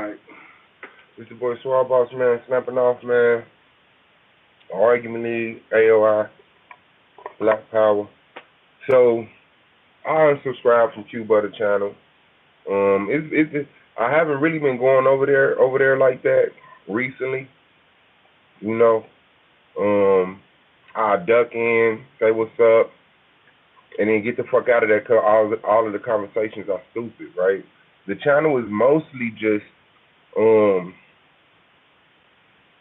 Alright. It's your boy Swab Boss, man, snapping off, man. Argument League, AOI, Black Power. So, I unsubscribed from Q Butter channel. I haven't really been going over there like that recently. You know, I duck in, say what's up, and then get the fuck out of there because all of the conversations are stupid, right? The channel is mostly um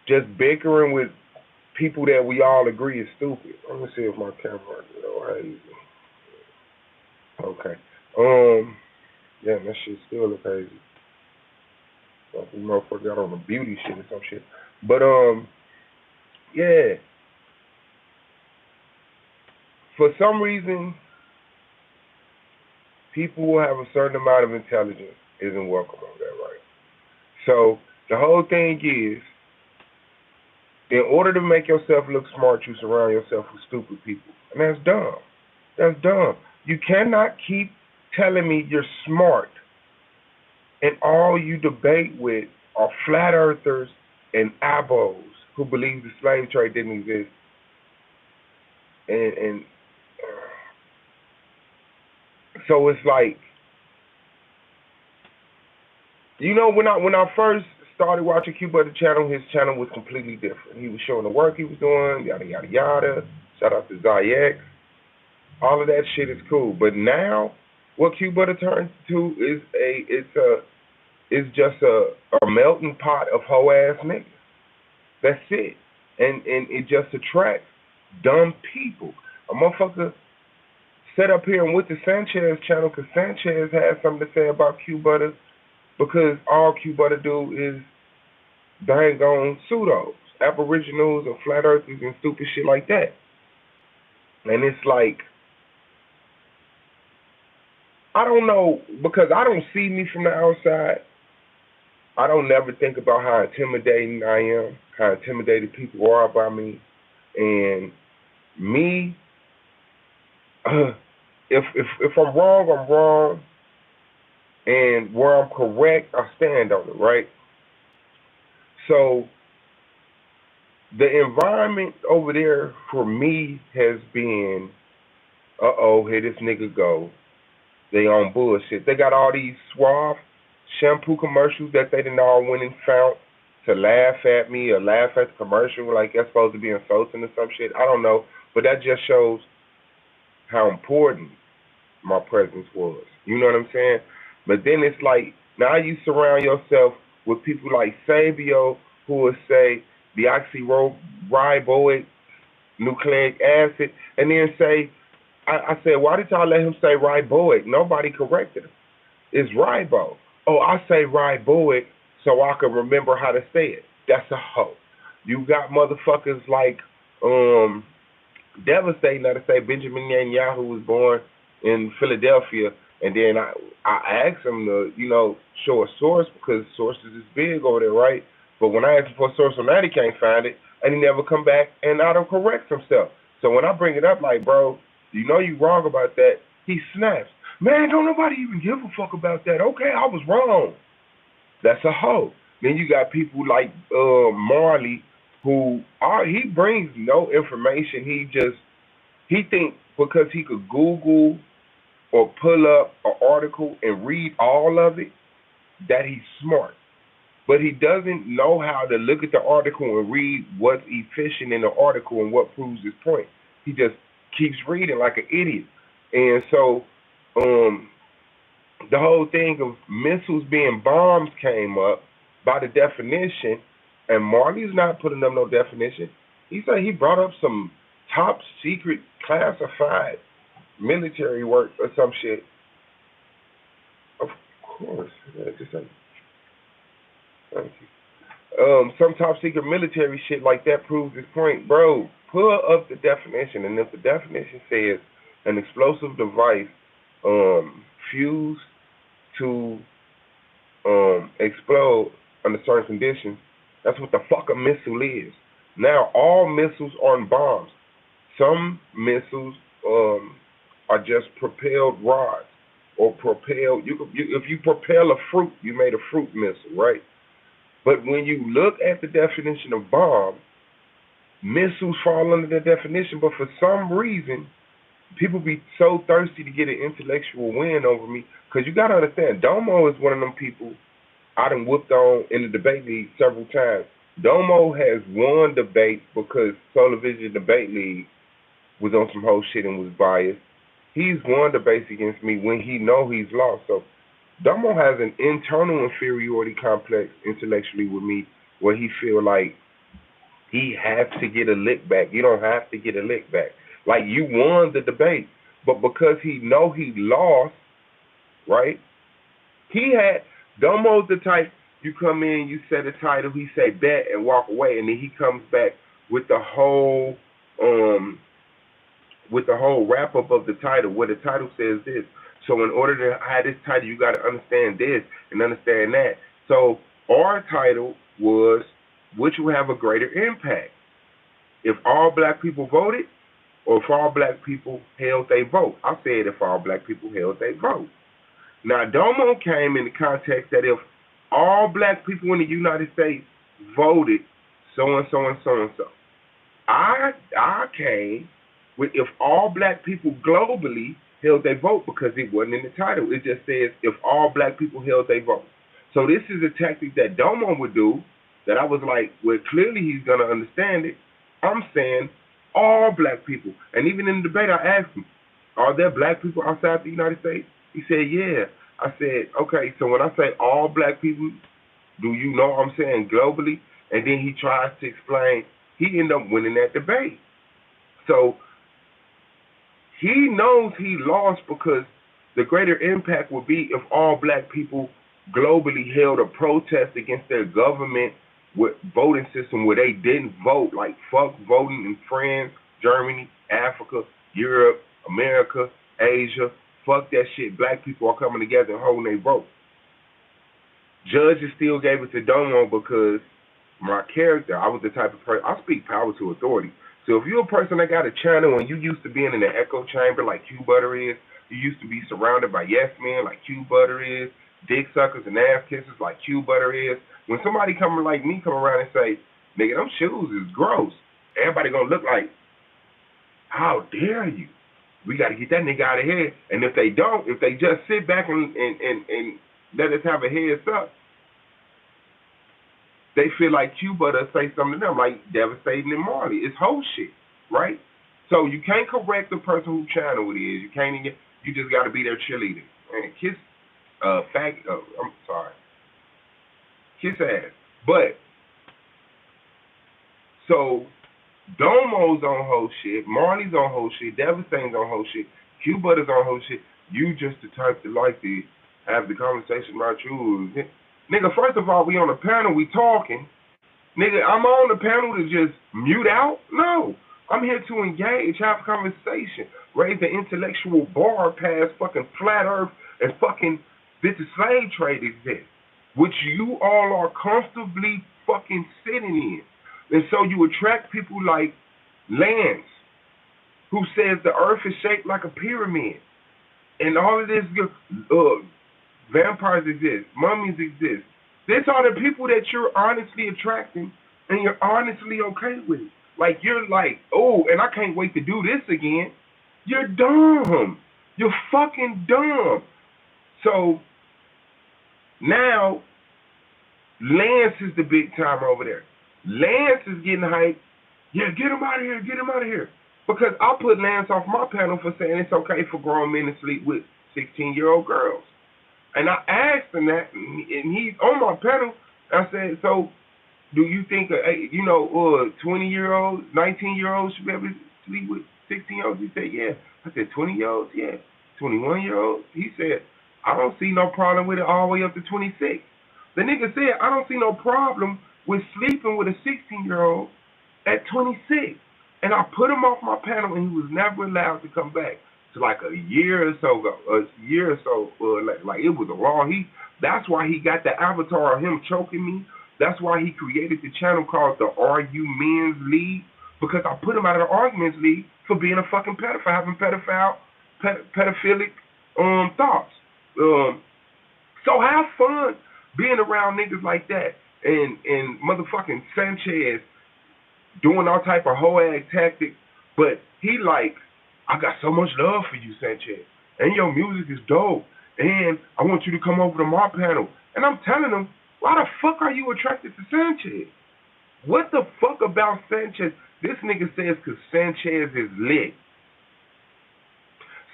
just bickering with people that we all agree is stupid. Let me see if my camera, hey. Okay. Yeah, that shit still look hazy. Some motherfucker got on the beauty shit or some shit. But yeah. For some reason, people who have a certain amount of intelligence isn't welcome on that, right? So the whole thing is, in order to make yourself look smart, you surround yourself with stupid people. And that's dumb. That's dumb. You cannot keep telling me you're smart and all you debate with are flat earthers and abos who believe the slave trade didn't exist. And so it's like, you know, when I first started watching Q Butter channel, his channel was completely different. He was showing the work he was doing, yada yada yada. Shout out to Zayek. All of that shit is cool. But now, what Q Butter turns to is just a melting pot of hoe ass niggas. That's it. And it just attracts dumb people. A motherfucker set up here and with the Sanchez channel because Sanchez has something to say about Q Butter because all Q Butter do is bang on pseudos, aboriginals and flat earthers and stupid shit like that. And it's like, I don't know, because I don't see me from the outside. I don't never think about how intimidating I am, how intimidated people are by me. And me, if I'm wrong, I'm wrong. And where I'm correct, I stand on it, right? So the environment over there for me has been, here this nigga go. They on bullshit. They got all these suave shampoo commercials that they didn't all went and found to laugh at me or laugh at the commercial like that's supposed to be insulting or some shit. I don't know. But that just shows how important my presence was. You know what I'm saying? But then it's like, now you surround yourself with people like Sabio who will say deoxyriboic nucleic acid and then say, I said, why did y'all let him say riboic? Nobody corrected him. It's ribo. Oh, I say riboic so I can remember how to say it. That's a hoe. You got motherfuckers like devastating that to say Benjamin Netanyahu was born in Philadelphia, and then I asked him to, show a source because sources is big over there, right? But when I asked him for a source on that, he can't find it, and he never come back and auto-corrects himself. So when I bring it up, like, bro, you know you wrong about that, he snaps. Man, don't nobody even give a fuck about that. Okay, I was wrong. That's a hoe. Then you got people like Marley, he brings no information. He think because he could Google or pull up an article and read all of it, that he's smart. But he doesn't know how to look at the article and read what's efficient in the article and what proves his point. He just keeps reading like an idiot. And so the whole thing of missiles being bombs came up by the definition, and Marley's not putting up no definition. He said he brought up some top secret classified military work or some shit. Of course. Yeah, just like, thank you. Some top secret military shit like that proves his point. Bro, pull up the definition, and if the definition says an explosive device fused to explode under certain conditions, that's what the fuck a missile is. Now, all missiles aren't bombs. Some missiles are just propelled rods. or propel. If you propel a fruit, you made a fruit missile, right? But when you look at the definition of bomb, missiles fall under the definition. But for some reason, people be so thirsty to get an intellectual win over me. Because you got to understand, Domo is one of them people I done whooped on in the debate league several times. Domo has won debates because Solar Vision Debate League was on some whole shit and was biased. He's won debates against me when he know he's lost. So Domo has an internal inferiority complex intellectually with me where he feel like he has to get a lick back. You don't have to get a lick back. Like, you won the debate, but because he know he lost, right? He had Domo's the type you come in, you set a title, he say bet and walk away, and then he comes back with the whole wrap up of the title, where the title says this. So in order to have this title, you got to understand this and understand that. So our title was, which will have a greater impact? If all black people voted, or if all black people held their vote? I said if all black people held their vote. Now, Domo came in the context that if all black people in the United States voted so and so and so and so. I came with if all black people globally held their vote, because it wasn't in the title. It just says if all black people held their vote. So this is a tactic that Domo would do that I was like, well, clearly he's going to understand it. I'm saying all black people. And even in the debate, I asked him, are there black people outside the United States? He said, yeah. I said, okay, so when I say all black people, do you know what I'm saying globally? And then he tries to explain. He ended up winning that debate. So he knows he lost because the greater impact would be if all black people globally held a protest against their government with voting system where they didn't vote, like fuck voting in France, Germany, Africa, Europe, America, Asia. Fuck that shit. Black people are coming together and holding their vote. Judges still gave it to Domo because my character, I was the type of person, I speak power to authority. So if you're a person that got a channel and you used to being in an echo chamber like Q Butter is, you used to be surrounded by yes men like Q Butter is, dick suckers and ass kissers like Q Butter is, when somebody coming like me come around and say, nigga, them shoes is gross, everybody gonna look like, how dare you? We got to get that nigga out of here. And if they don't, if they just sit back and let us have a heads up, they feel like Q Butter say something to them, like Devastating and Marley. It's whole shit, right? So you can't correct the person who channel it is. You can't even, you just got to be their cheerleader. And kiss, I'm sorry. Kiss ass. But, so, Domo's on whole shit, Marley's on whole shit, Devastating's on whole shit, Q Butter's on whole shit. You just the type that like to have the conversation about you. Nigga, first of all, we on the panel, we talking. Nigga, I'm on the panel to just mute out? No. I'm here to engage, have a conversation, raise the intellectual bar past fucking flat earth and fucking this slave trade exists, which you all are comfortably fucking sitting in. And so you attract people like Lance, who says the earth is shaped like a pyramid. And all of this, vampires exist, mummies exist. These are the people that you're honestly attracting and you're honestly okay with it. Like, you're like, oh, and I can't wait to do this again. You're dumb. You're fucking dumb. So now Lance is the big time over there. Lance is getting hyped. Yeah, get him out of here, get him out of here. Because I put Lance off my panel for saying it's okay for grown men to sleep with 16-year-old girls. And I asked him that, and he's on my panel. I said, so do you think, 20-year-olds, 19-year-olds should be able to sleep with 16-year-olds? He said, yeah. I said, 20-year-olds? Yeah. 21-year-olds? He said, I don't see no problem with it all the way up to 26. The nigga said, I don't see no problem with sleeping with a 16-year-old at 26. And I put him off my panel, and he was never allowed to come back. To like a year or so ago, like it was a law. That's why he got the avatar of him choking me. That's why he created the channel called the Argue Men's League, because I put him out of the Arguments League for being a fucking pedophile, having pedophilic thoughts. So have fun being around niggas like that and motherfucking Sanchez doing all type of hoe ass tactics, but he like, I got so much love for you, Sanchez, and your music is dope, and I want you to come over to my panel. And I'm telling him, why the fuck are you attracted to Sanchez? What the fuck about Sanchez? This nigga says because Sanchez is lit.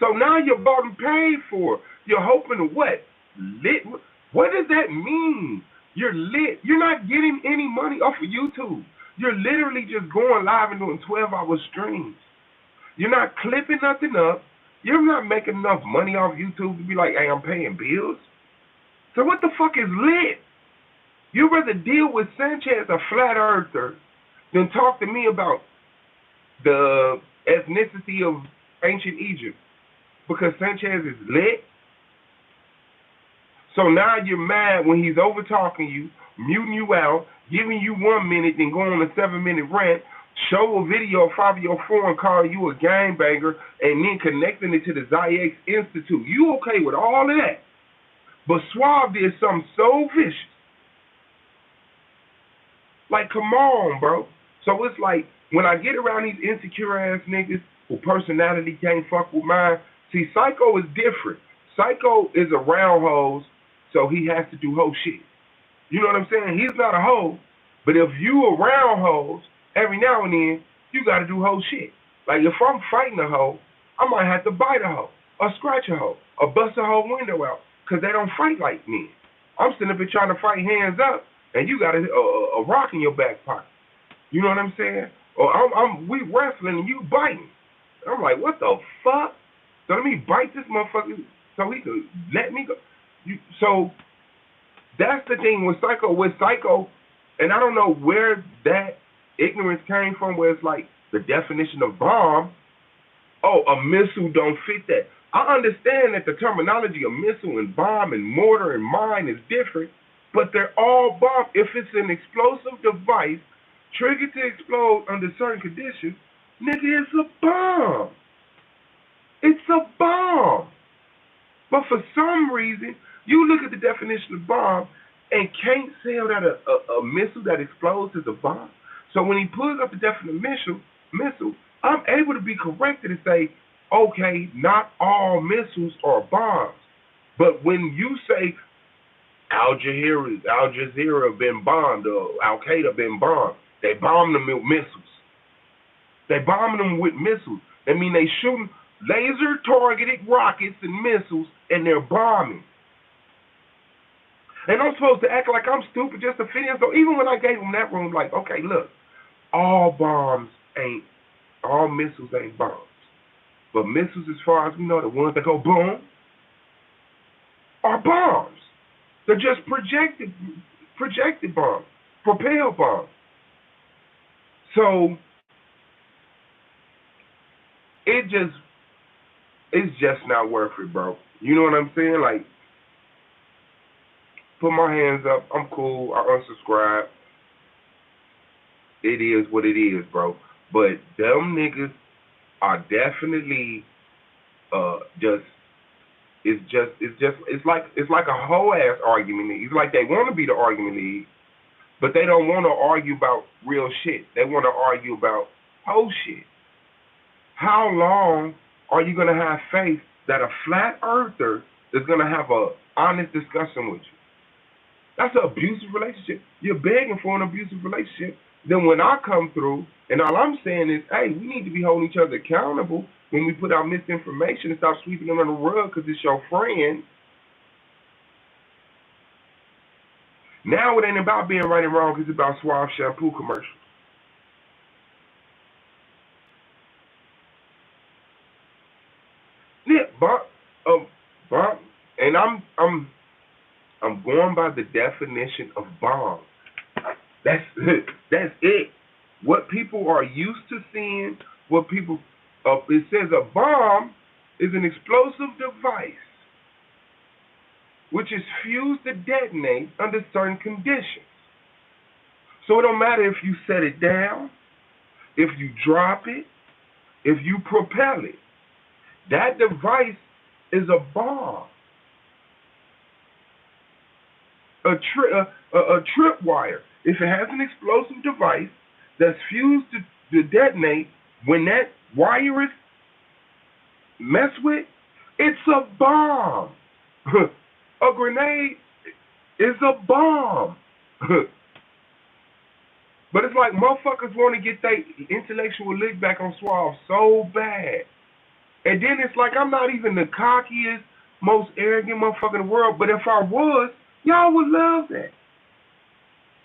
So now you're bought and paid for. You're hoping to what? Lit? What does that mean? You're lit. You're not getting any money off of YouTube. You're literally just going live and doing 12-hour streams. You're not clipping nothing up. You're not making enough money off YouTube to be like, hey, I'm paying bills. So what the fuck is lit? You'd rather deal with Sanchez, a flat earther, than talk to me about the ethnicity of ancient Egypt. Because Sanchez is lit. So now you're mad when he's over talking you, muting you out, giving you 1 minute, then going on a 7-minute rant, show a video of Fabio Foreign calling you a gangbanger, and then connecting it to the Zayex Institute. You okay with all of that? But Suave did something so vicious. Like, come on, bro. So it's like, when I get around these insecure ass niggas who personality can't fuck with mine, see, Psycho is different. Psycho is around hoes, so he has to do hoe shit. You know what I'm saying? He's not a hoe, but if you around hoes, every now and then, you got to do hoe shit. Like, if I'm fighting a hoe, I might have to bite a hoe, or scratch a hoe, or bust a hoe window out, because they don't fight like me. I'm sitting up here trying to fight hands up, and you got a rock in your back pocket. You know what I'm saying? Or we wrestling and you biting. I'm like, what the fuck? So let me bite this motherfucker so he could let me go. So that's the thing with Psycho. With Psycho, and I don't know where that ignorance came from, where it's like the definition of bomb. Oh, a missile don't fit that. I understand that the terminology of missile and bomb and mortar and mine is different, but they're all bomb. If it's an explosive device triggered to explode under certain conditions, nigga, it's a bomb. It's a bomb. But for some reason, you look at the definition of bomb and can't say that a missile that explodes is a bomb. So when he pulls up the definition missile, I'm able to be corrected and say, okay, not all missiles are bombs. But when you say Al Jazeera been bombed or Al Qaeda been bombed, they bomb them with missiles. They bomb them with missiles. That mean they shooting laser targeted rockets and missiles and they're bombing. And I'm supposed to act like I'm stupid just to fit in. So even when I gave them that room, like, okay, look, all missiles ain't bombs. But missiles, as far as we know, the ones that go boom, are bombs. They're just projected bombs, propelled bombs. So it's just not worth it, bro. You know what I'm saying? Like, put my hands up. I'm cool. I unsubscribe. It is what it is, bro. But them niggas are definitely it's like a whole ass argument league. It's like they want to be the argument league, but they don't want to argue about real shit. They want to argue about whole shit. How long are you gonna have faith that a flat earther is gonna have a honest discussion with you? That's an abusive relationship. You're begging for an abusive relationship. Then when I come through, and all I'm saying is, hey, we need to be holding each other accountable when we put out misinformation and stop sweeping them under the rug because it's your friend. Now it ain't about being right and wrong. It's about Suave shampoo commercials. Yeah, bomb, and I'm going by the definition of bomb. That's it. What people are used to seeing, it says a bomb is an explosive device which is fused to detonate under certain conditions. So it don't matter if you set it down, if you drop it, if you propel it. That device is a bomb. a tripwire. If it has an explosive device that's fused to detonate, when that wire is messed with, it's a bomb. A grenade is a bomb. But it's like motherfuckers want to get their intellectual lick back on Suave so bad. And then it's like I'm not even the cockiest, most arrogant motherfucker in the world, but if I was, y'all would love that.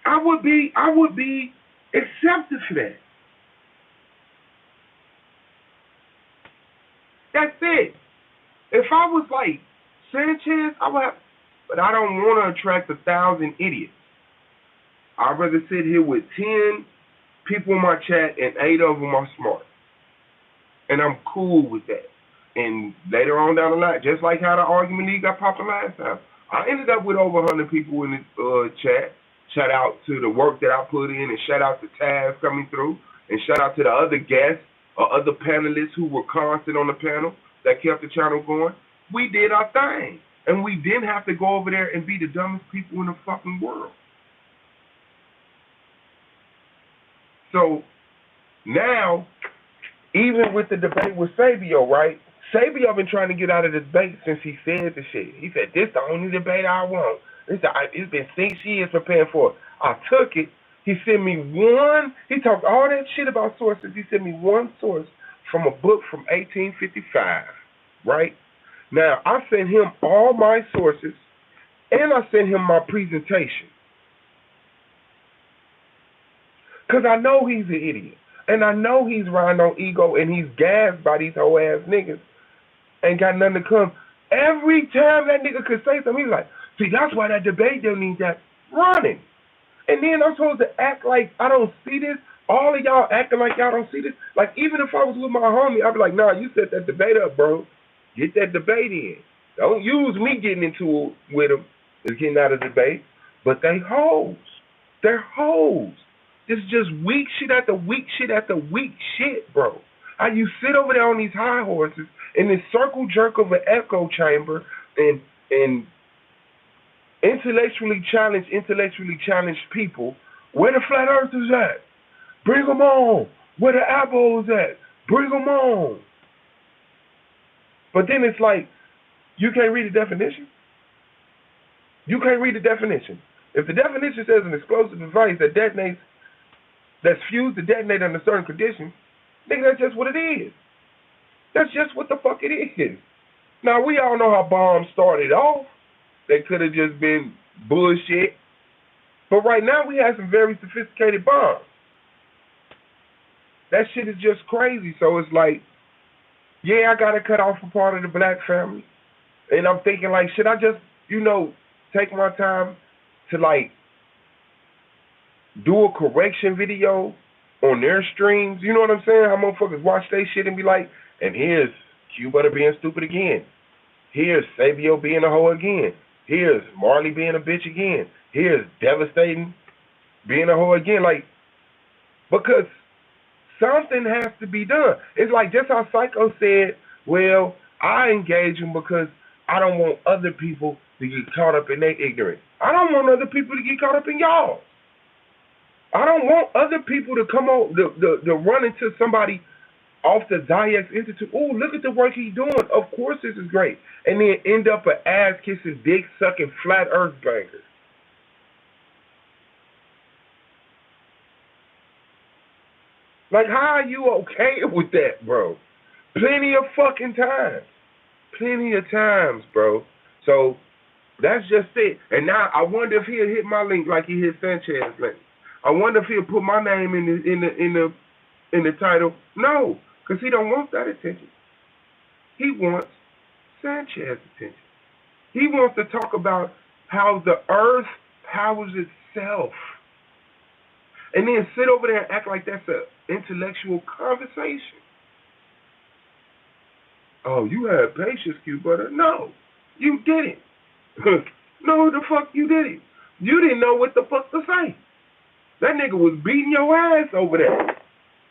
I would be accepted for that. That's it. If I was like Sanchez, I would have, but I don't want to attract 1,000 idiots. I'd rather sit here with 10 people in my chat and 8 of them are smart. And I'm cool with that. And later on down the line, just like how the argument league got popped last time, I ended up with over 100 people in the chat. Shout out to the work that I put in, and shout out to Taz coming through, and shout out to the other guests or other panelists who were constant on the panel that kept the channel going. We did our thing. And we didn't have to go over there and be the dumbest people in the fucking world. So now, even with the debate with Sabio, right? Sabio been trying to get out of the debate since he said the shit. He said, this the only debate I want. It's been 6 years preparing for it. I took it. He sent me one. He talked all that shit about sources. He sent me one source from a book from 1855, right? Now, I sent him all my sources, and I sent him my presentation. Because I know he's an idiot. And I know he's riding on ego, and he's gassed by these whole ass niggas. Ain't got nothing to come. Every time that nigga could say something, he's like, see, that's why that debate don't need that running. And then I'm supposed to act like I don't see this. All of y'all acting like y'all don't see this. Like, even if I was with my homie, I'd be like, nah, you set that debate up, bro. Get that debate in. Don't use me getting into it with them as getting out of the debate. But they hoes. They're hoes. It's just weak shit after weak shit after weak shit, bro. How you sit over there on these high horses in this circle jerk of an echo chamber and intellectually challenged people. Where the flat earthers at? Bring them on. Where the apples at? Bring them on. But then it's like, you can't read the definition. You can't read the definition. If the definition says an explosive device that detonates, that's fused to detonate under certain conditions, nigga, that's just what it is. That's just what the fuck it is. Now, we all know how bombs started off. They could have just been bullshit. But right now, we have some very sophisticated bombs. That shit is just crazy. So it's like, yeah, I got to cut off a part of the black family. And I'm thinking, like, should I just, take my time to, like, do a correction video on their streams? You know what I'm saying? How motherfuckers watch their shit and be like, and here's Q Butter being stupid again. Here's Sabio being a hoe again. Here's Marley being a bitch again. Here's Devastating being a hoe again. Like, because something has to be done. It's like just how Psycho said, well, I engage him because I don't want other people to get caught up in their ignorance. I don't want other people to get caught up in y'all. I don't want other people to come on, to run into somebody off the Zayx Institute. Oh, look at the work he's doing. Of course this is great. And then end up an ass-kissing, dick-sucking, flat earth banger. Like, how are you okay with that, bro? Plenty of fucking times. Plenty of times, bro. So, that's just it. And now, I wonder if he'll hit my link like he hit Sanchez's link. I wonder if he'll put my name in the title. No, because he don't want that attention. He wants Sanchez's attention. He wants to talk about how the earth powers itself. And then sit over there and act like that's an intellectual conversation. Oh, you had patience, Q Butter. No, you didn't. No, the fuck you didn't. You didn't know what the fuck to say. That nigga was beating your ass over there.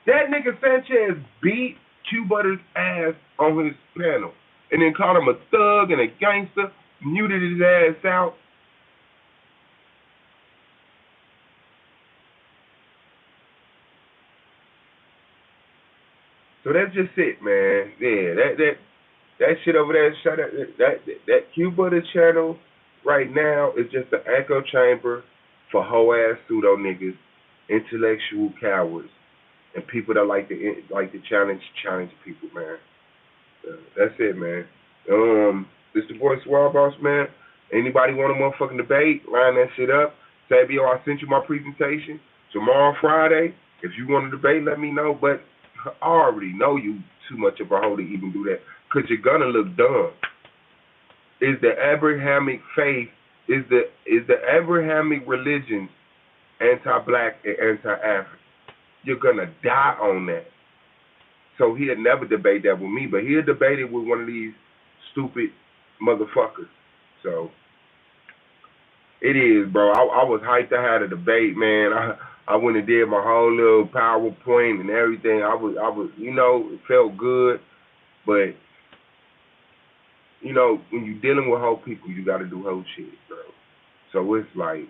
That nigga Sanchez beat Q Butter's ass on his panel. And then called him a thug and a gangster, muted his ass out. So that's just it, man. Yeah, that shit over there, shut up. That Cuba the channel right now is just an echo chamber for hoe ass pseudo niggas, intellectual cowards, and people that like to challenge people, man. That's it, man. This the boy Swab Boss, man. Anybody want a motherfucking debate? Line that shit up. Sabio, I sent you my presentation. Tomorrow, Friday, if you want to debate, let me know. But I already know you too much of a hoe to even do that, because you're gonna look dumb. Is the Abrahamic faith, is the Abrahamic religion anti-black and anti-African? You're gonna die on that. So he'll never debate that with me, but he'll debate it with one of these stupid motherfuckers. So it is, bro. I was hyped to have a debate, man. I went and did my whole little PowerPoint and everything. I was, it felt good, but when you're dealing with whole people, you got to do whole shit, bro. So it's like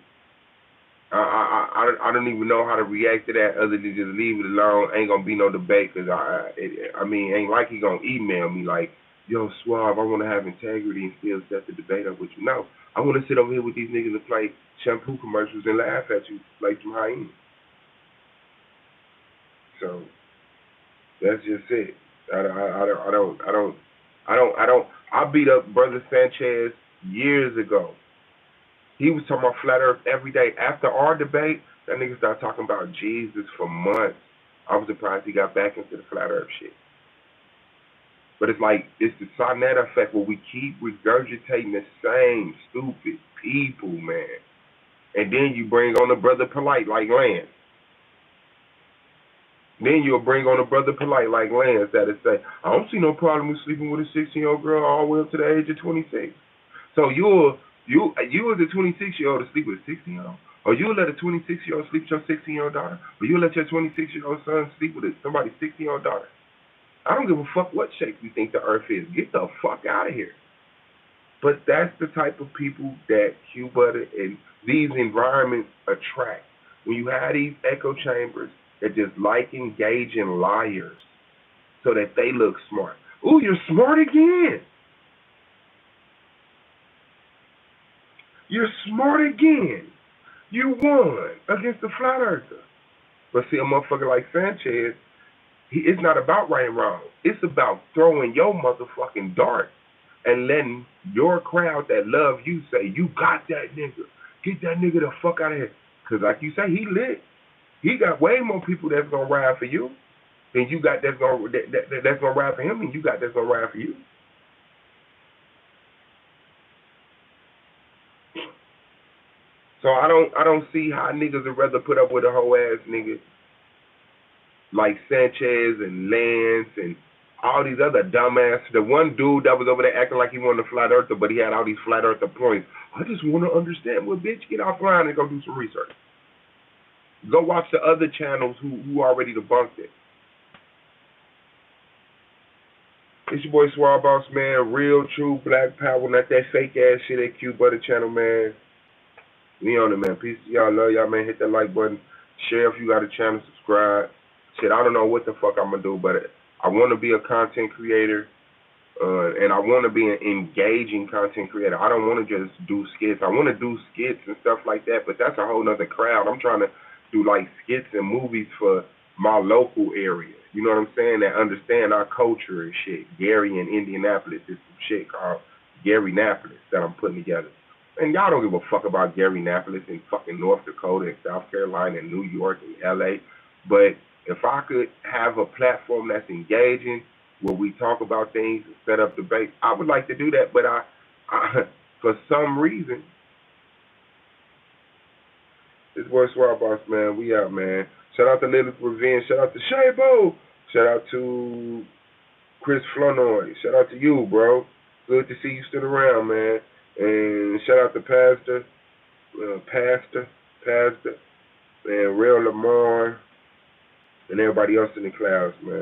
I don't even know how to react to that other than just leave it alone. Ain't gonna be no debate, because ain't like he gonna email me like, yo, Suave, I want to have integrity and still set the debate up with you. No, I want to sit over here with these niggas and play shampoo commercials and laugh at you like some hyenas. So that's just it. I beat up Brother Sanchez years ago. He was talking about flat earth every day. After our debate, that nigga started talking about Jesus for months. I was surprised he got back into the flat earth shit. But it's like, it's the sonnet effect where we keep regurgitating the same stupid people, man. And then you bring on a brother polite like Lance. Then you'll bring on a brother polite like Lance that'll say, I don't see no problem with sleeping with a 16-year-old girl all the way up to the age of 26. So you as a 26-year-old to sleep with a 16-year-old? Or you'll let a 26-year-old sleep with your 16-year-old daughter? Or you'll let your 26-year-old son sleep with somebody's 16-year-old daughter? I don't give a fuck what shape you think the earth is. Get the fuck out of here. But that's the type of people that Cuba and these environments attract. When you have these echo chambers that just like engaging liars so that they look smart. Ooh, you're smart again. You're smart again. You won against the flat earther. But see, a motherfucker like Sanchez, it's not about right and wrong. It's about throwing your motherfucking dart and letting your crowd that love you say, you got that nigga. Get that nigga the fuck out of here. Because like you say, he lit. He got way more people that's going to ride for you than you got that's going to ride for him, and you got that's going to ride for you. So I don't see how niggas would rather put up with a whole ass nigga like Sanchez and Lance and all these other dumbasses. The one dude that was over there acting like he wanted a flat earther, but he had all these flat earther points. I just want to understand. Well, bitch, get offline and go do some research. Go watch the other channels who already debunked it. It's your boy Swab Boss, man. Real, true, black power, not that fake ass shit at Q Butter channel, man. We on it, man. Peace to y'all. Love y'all, man. Hit that like button. Share if you got a channel. Subscribe. Shit, I don't know what the fuck I'm going to do, but I want to be a content creator, and I want to be an engaging content creator. I don't want to just do skits. I want to do skits and stuff like that, but that's a whole nother crowd. I'm trying to do, like, skits and movies for my local area. You know what I'm saying? That understand our culture and shit. Gary in Indianapolis is some shit called Garynapolis that I'm putting together. And y'all don't give a fuck about Garynapolis in fucking North Dakota and South Carolina and New York and LA. But if I could have a platform that's engaging, where we talk about things and set up debate, I would like to do that. But I for some reason, this boy Swab Boss, man, we out, man. Shout out to Lilith Revenge. Shout out to Shabo. Shout out to Chris Flournoy. Shout out to you, bro. Good to see you still around, man. And shout out to Pastor, and Real Lamar, and everybody else in the clouds, man.